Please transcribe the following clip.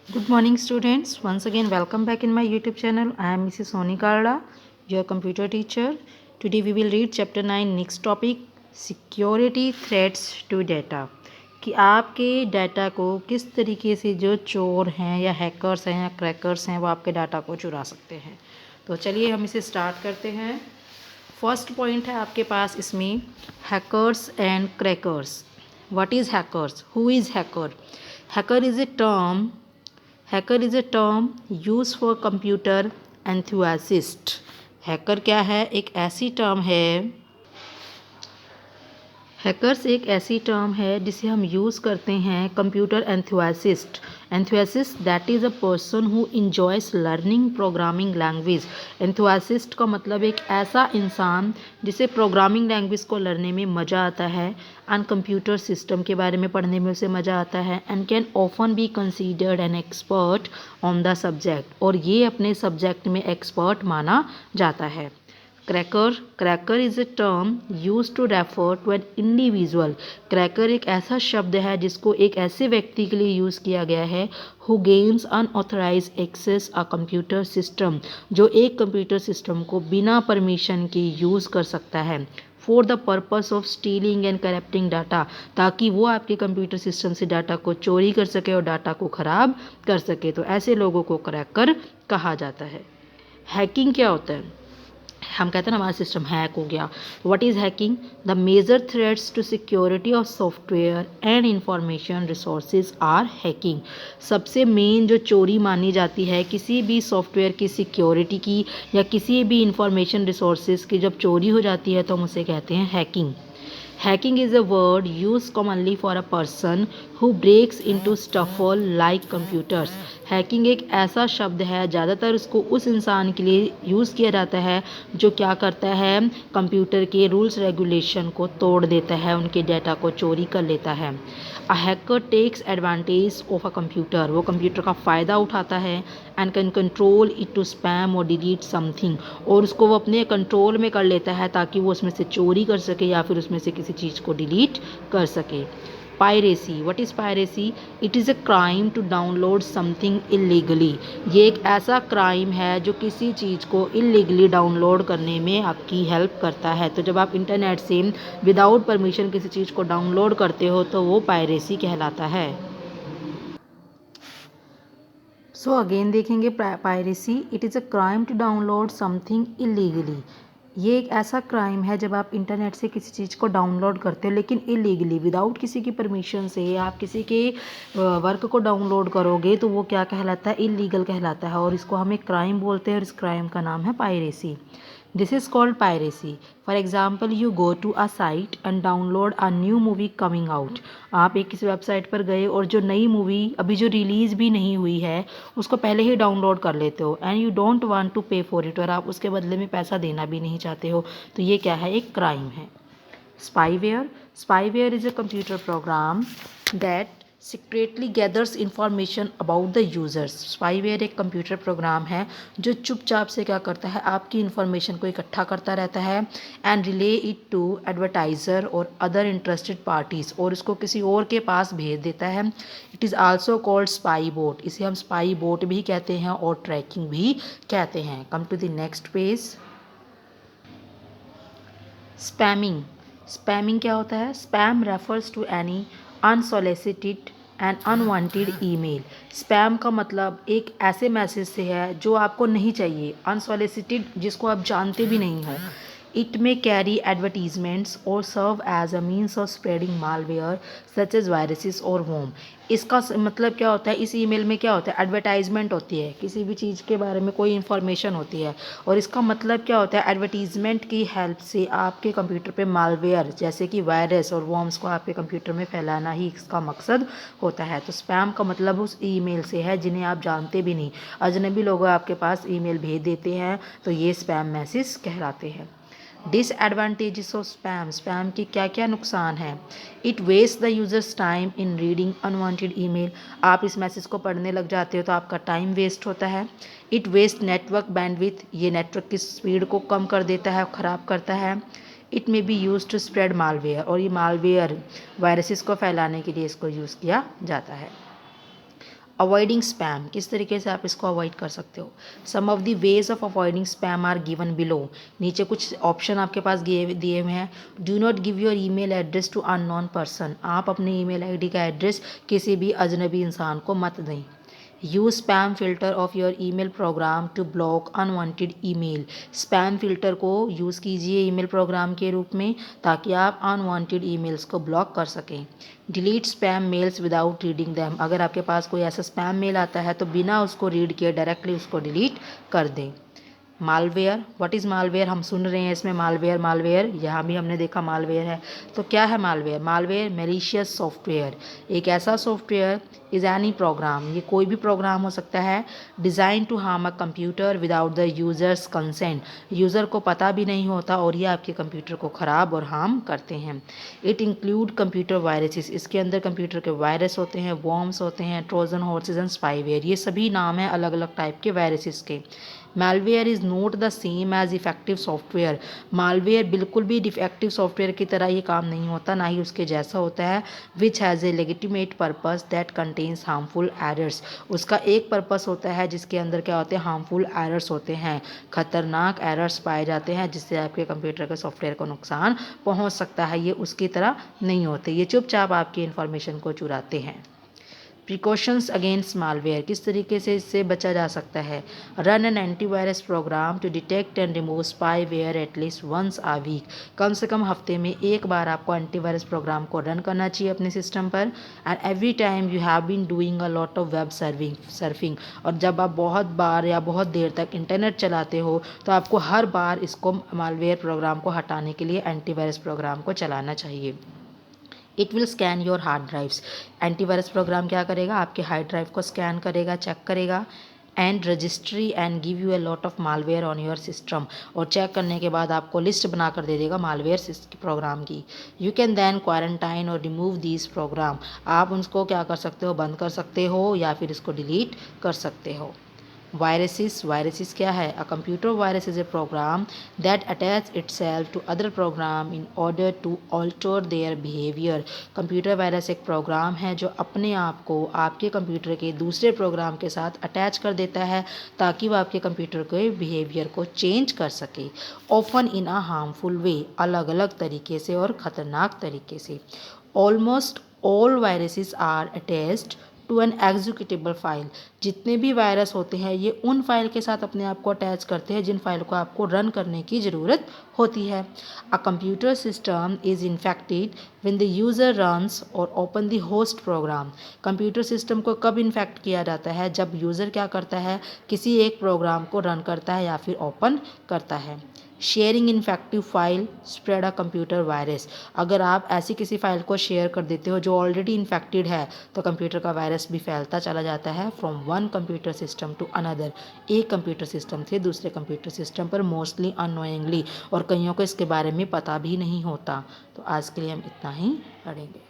Good morning, students. Once again, welcome back in my YouTube channel. I am Mrs. Soni Karda, your computer teacher. Today, we will read chapter 9. Next topic, security threats to data. कि आपके data को किस तरीके से जो चोर हैं या हैकर्स हैं या क्रैकर्स हैं वो आपके डाटा को चुरा सकते हैं। तो चलिए हम इसे स्टार्ट करते हैं। फर्स्ट पॉइंट है आपके पास इसमें hackers and crackers. What is hackers? Who is hacker? Hacker is a term. Hacker is a term use for computer enthusiast. हैकर क्या है? एक ऐसी टर्म है, हैकर्स एक ऐसी टर्म है जिसे हम यूज़ करते हैं computer enthusiast. Enthusiast that is a person who enjoys learning programming language. Enthusiast का मतलब एक ऐसा इंसान जिसे प्रोग्रामिंग लैंग्वेज को लर्नने में मज़ा आता है एंड कंप्यूटर सिस्टम के बारे में पढ़ने में उसे मज़ा आता है and can often be considered an expert on the subject. और ये अपने सब्जेक्ट में एक्सपर्ट माना जाता है. Cracker is a term use to refer to an individual. Cracker एक ऐसा शब्द है जिसको एक ऐसे व्यक्ति के लिए यूज़ किया गया है who gains unauthorize access a computer system. जो एक कंप्यूटर सिस्टम को बिना परमिशन के यूज़ कर सकता है for the purpose of stealing and corrupting data. ताकि वो आपके कंप्यूटर सिस्टम से डाटा को चोरी कर सके और डाटा को ख़राब कर सके. तो ऐसे लोगों को क्रैकर कहा जाता है. हैकिंग क्या होता है? हम कहते हैं ना हमारा सिस्टम हैक हो गया. What is hacking? The major threats to security of software and information resources are hacking. सबसे मेन जो चोरी मानी जाती है किसी भी सॉफ्टवेयर की सिक्योरिटी की या किसी भी इंफॉर्मेशन रिसोर्सेज की जब चोरी हो जाती है तो हम उसे कहते हैं hacking. Hacking is a word used commonly for a person who breaks into stuff like computers. Hacking एक ऐसा शब्द है ज़्यादातर उसको उस इंसान के लिए यूज़ किया जाता है जो क्या करता है कंप्यूटर के रूल्स रेगुलेशन को तोड़ देता है, उनके डाटा को चोरी कर लेता है. A hacker takes advantage of a computer. वो कंप्यूटर का फ़ायदा उठाता है and can control it to spam और डिलीट समथिंग. और उसको वो अपने कंट्रोल में कर लेता है ताकि वो उसमें से चोरी कर सके या फिर उसमें से किसी चीज़ को डिलीट कर सके. Piracy. What is piracy? It is a crime to download something illegally. ये एक ऐसा क्राइम है जो किसी चीज़ को इलीगली डाउनलोड करने में आपकी हेल्प करता है. तो जब आप इंटरनेट से विदाउट परमिशन किसी चीज़ को डाउनलोड करते हो तो वो पायरेसी कहलाता है. सो अगेन देखेंगे piracy. It is a crime to download something illegally. ये एक ऐसा क्राइम है जब आप इंटरनेट से किसी चीज़ को डाउनलोड करते हो लेकिन इलीगली विदाउट किसी की परमिशन से आप किसी के वर्क को डाउनलोड करोगे तो वो क्या कहलाता है? इलीगल कहलाता है और इसको हम एक क्राइम बोलते हैं और इस क्राइम का नाम है piracy. This is called piracy. For example you go to a site and download a new movie coming out. आप एक किसी वेबसाइट पर गए और जो नई मूवी अभी जो रिलीज़ भी नहीं हुई है उसको पहले ही डाउनलोड कर लेते हो and you don't want to pay for it. और आप उसके बदले में पैसा देना भी नहीं चाहते हो तो ये क्या है? एक क्राइम है. Spyware. Spyware is a computer program that secretly gathers information about the users. Spyware एक कंप्यूटर प्रोग्राम है जो चुपचाप से क्या करता है? आपकी इन्फॉर्मेशन को इकट्ठा करता रहता है and relay it to advertiser और अदर इंटरेस्टेड पार्टीज़. और उसको किसी और के पास भेज देता है. It is also called spy bot. इसे हम स्पाई बोट भी कहते हैं और ट्रैकिंग भी कहते हैं. Come to the next page. Spamming. Spamming क्या होता है? Spam refers to any unsolicited and unwanted email. Spam का मतलब एक ऐसे मैसेज से है जो आपको नहीं चाहिए, अनसोलिसिटेड जिसको आप जानते भी नहीं हो. इट में कैरी एडवर्टीजमेंट्स और serve as a means of spreading malware such as viruses और वोम. इसका मतलब क्या होता है? इस ईमेल में क्या होता है? एडवर्टाइजमेंट होती है, किसी भी चीज़ के बारे में कोई इन्फॉर्मेशन होती है और इसका मतलब क्या होता है? एडवर्टीजमेंट की हेल्प से आपके कंप्यूटर पे मालवेयर जैसे कि वायरस और वॉर्म्स को आपके कंप्यूटर में फैलाना ही इसका मकसद होता है. तो स्पैम का मतलब उस ईमेल से है जिन्हें आप जानते भी नहीं, अजनबी लोग आपके पास ईमेल भेज देते हैं तो ये स्पैम मैसेज कहलाते हैं. Disadvantages of spam. स्पैम के क्या क्या नुकसान हैं? It waste the users time in reading unwanted email. आप इस मैसेज को पढ़ने लग जाते हो तो आपका टाइम वेस्ट होता है. It waste network bandwidth. ये नेटवर्क की स्पीड को कम कर देता है, ख़राब करता है. It may be use to spread malware. और ये मालवेयर वायरसेस को फैलाने के लिए इसको यूज़ किया जाता है. अवॉइडिंग स्पैम, किस तरीके से आप इसको अवॉइड कर सकते हो। Some of the ways of avoiding spam are given below, नीचे कुछ ऑप्शन आपके पास दिए हुए हैं। Do not give your email address to unknown person, आप अपने ईमेल आईडी का एड्रेस किसी भी अजनबी इंसान को मत दें। Use spam filter of your email program to block unwanted email, spam filter को यूज़ कीजिए ईमेल प्रोग्राम के रूप में ताकि आप अनवांटेड ईमेल्स को ब्लॉक कर सकें। Delete spam mails without reading them, अगर आपके पास कोई ऐसा स्पैम मेल आता है तो बिना उसको रीड किए डायरेक्टली उसको डिलीट कर दें। मालवेयर, व्हाट इज़ मालवेयर, हम सुन रहे हैं इसमें मालवेयर यहाँ भी हमने देखा मालवेयर है। तो क्या है मालवेयर? मालवेयर मैलिशियस सॉफ्टवेयर, एक ऐसा सॉफ्टवेयर इज़ एनी प्रोग्राम, ये कोई भी प्रोग्राम हो सकता है, design to harm a computer without the users consent, user को पता भी नहीं होता और ये आपके कंप्यूटर को ख़राब और हार्म करते हैं। इट इंक्लूड कंप्यूटर वायरसेस, इसके अंदर कंप्यूटर के वायरस होते हैं, वॉर्म्स होते हैं, ट्रोजन हॉर्सेस एंड स्पाईवेयर, ये सभी नाम हैं अलग अलग टाइप के वायरसेस के। Malware is not the same as effective software, malware बिल्कुल भी डिफेक्टिव सॉफ्टवेयर की तरह ये काम नहीं होता, ना ही उसके जैसा होता है। Which has a legitimate purpose that contains harmful errors, उसका एक पर्पस होता है जिसके अंदर क्या होते हैं, हार्मफुल एरर्स होते हैं, खतरनाक एरर्स पाए जाते हैं जिससे आपके कंप्यूटर के सॉफ्टवेयर को नुकसान पहुंच सकता है। ये उसकी तरह नहीं होते, ये चुपचाप आपकी इन्फॉर्मेशन को चुराते हैं। प्रिकॉशंस अगेंस्ट मालवेयर, किस तरीके से इससे बचा जा सकता है। Run an antivirus program to detect and remove spyware at least once a week, कम से कम हफ्ते में एक बार आपको एंटीवायरस प्रोग्राम को रन करना चाहिए अपने सिस्टम पर। And every time you have been doing a lot of web surfing, और जब आप बहुत बार या बहुत देर तक इंटरनेट चलाते हो तो आपको हर बार इसको मालवेयर प्रोग्राम को हटाने के लिए एंटीवायरस प्रोग्राम को चलाना चाहिए। It will scan your hard drives, antivirus program क्या करेगा, आपके हार्ड ड्राइव को स्कैन करेगा, चेक करेगा। And registry and give U a lot of malware on your system, और चेक करने के बाद आपको लिस्ट बना कर दे देगा मालवेयर प्रोग्राम की। यू कैन देन क्वारंटाइन और रिमूव दीज प्रोग्राम, आप उसको क्या कर सकते हो, बंद कर सकते हो या फिर इसको डिलीट कर सकते हो। वायरसेस क्या है? A computer virus is a program that attach itself to other program in order to alter their behaviour, computer virus एक प्रोग्राम है जो अपने आप को आपके कंप्यूटर के दूसरे प्रोग्राम के साथ अटैच कर देता है ताकि वो आपके कंप्यूटर के बिहेवियर को चेंज कर सके। ऑफन इन अ हार्मफुल वे, अलग अलग तरीके से और ख़तरनाक तरीके से। Almost all viruses are attached to an executable file, जितने भी वायरस होते हैं ये उन फाइल के साथ अपने आप को अटैच करते हैं जिन फाइल को आपको रन करने की ज़रूरत होती है। A computer system is infected when the user runs or open the host program, computer system को कब इन्फेक्ट किया जाता है, जब यूज़र क्या करता है, किसी एक प्रोग्राम को रन करता है या फिर ओपन करता है। Sharing infective file spread a computer virus, अगर आप ऐसी किसी फाइल को शेयर कर देते हो जो ऑलरेडी इन्फेक्टेड है तो कंप्यूटर का वायरस भी फैलता चला जाता है from one computer system to another, एक कंप्यूटर सिस्टम से दूसरे कंप्यूटर सिस्टम पर, मोस्टली अननोइंगली, और कईयों को इसके बारे में पता भी नहीं होता। तो आज के लिए हम इतना ही पढ़ेंगे।